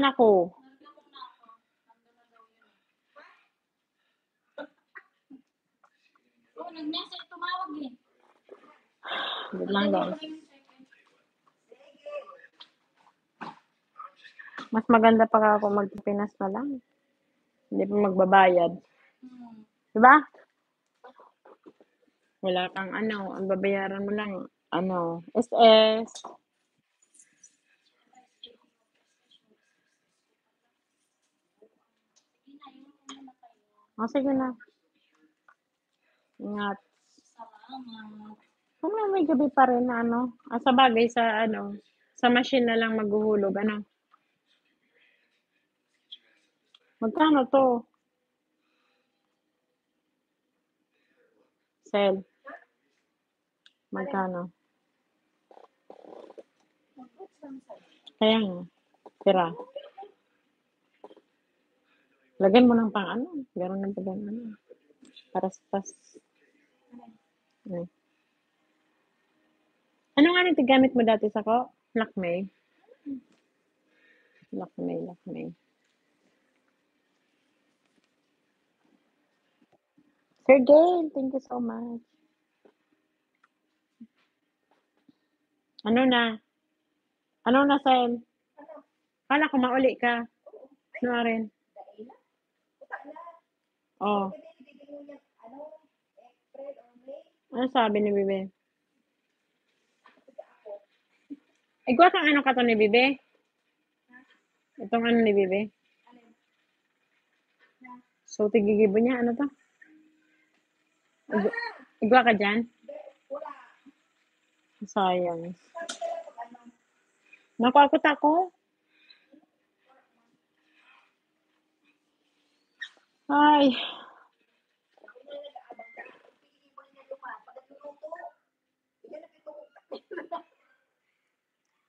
ako. Oh, nag-message tumawag eh. Wait lang guys. Mas maganda pa ako magpipinas na lang. Hindi pa magbabayad. Diba? Wala kang ano, ang babayaran mo lang, ano, SS. O, sige na. Ingat. Salamat. Kung may gabi pa rin na ano, sa bagay sa ano, sa machine na lang maghuhulog, ano. Magkano to? Sell. Magkano? Kaya nga. Tira. Lagyan mo ng pang ano. Gano'n ng pang ano. Para sa tas. Ano nga nang gamit mo dati sa ko? Lakmay. Lakmay. Sir Gail, thank you so much. Ano na? Ano na, Sel? Kala ko mauli ka. Ano rin? Oh. Ano sabi ni Bibi? Igwa kang ano ka to ni Bibi? Itong ano ni Bibi? So, tigigibo niya. Ano to? Igwa ka dyan? Sayang. Nakakot ako. Ay.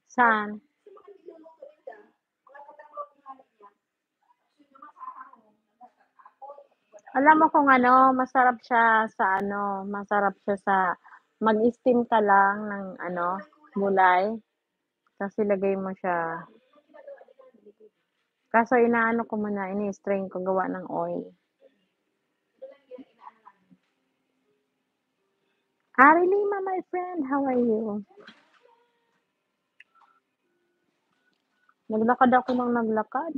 Saan? Alam mo kung ano, masarap siya sa ano, masarap siya sa mag-steam ka lang ng ano, gulay. Tapos ilagay mo siya. Kaso inaano ko muna, ini-strain ko gawa ng oil. Ari Lima, my friend, how are you? Naglakad ako ng naglakad.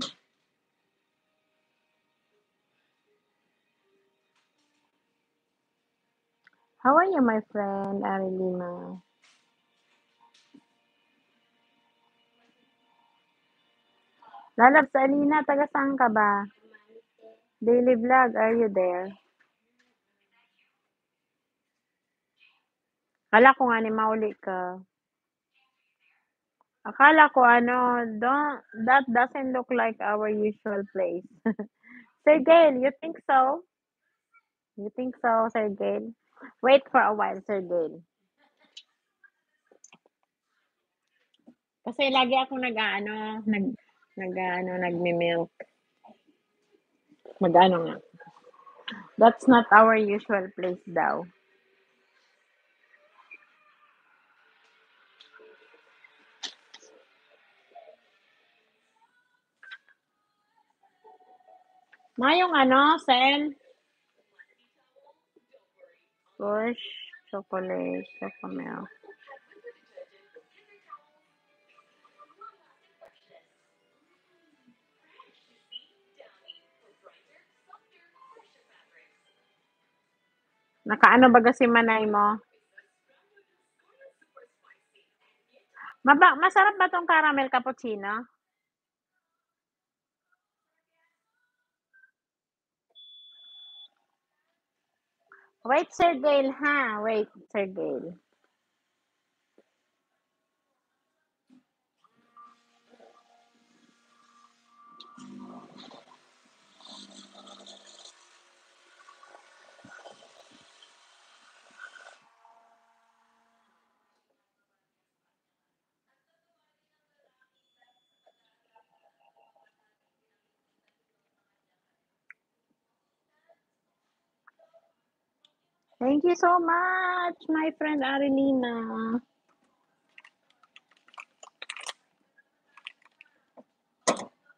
How are you, my friend, Ari Lima? Lalabs, Alina, taga saan ka ba? Daily vlog, are you there? Akala ko nga ni mauli ka. Akala ko ano, that doesn't look like our usual place. Sir Gail, you think so? You think so, Sir Gail? Wait for a while, Sir Gail. Kasi lagi ako nagme-milk. Mag-ano nga. That's not our usual place daw. Mayong ano, Sel? Bush, chocolate, chocomilk. Nakaano baga si Manay mo? Masarap ba tong caramel cappuccino? Wait, Sir Gail, ha? Wait, Sir Gail. Thank you so much, my friend Arilina.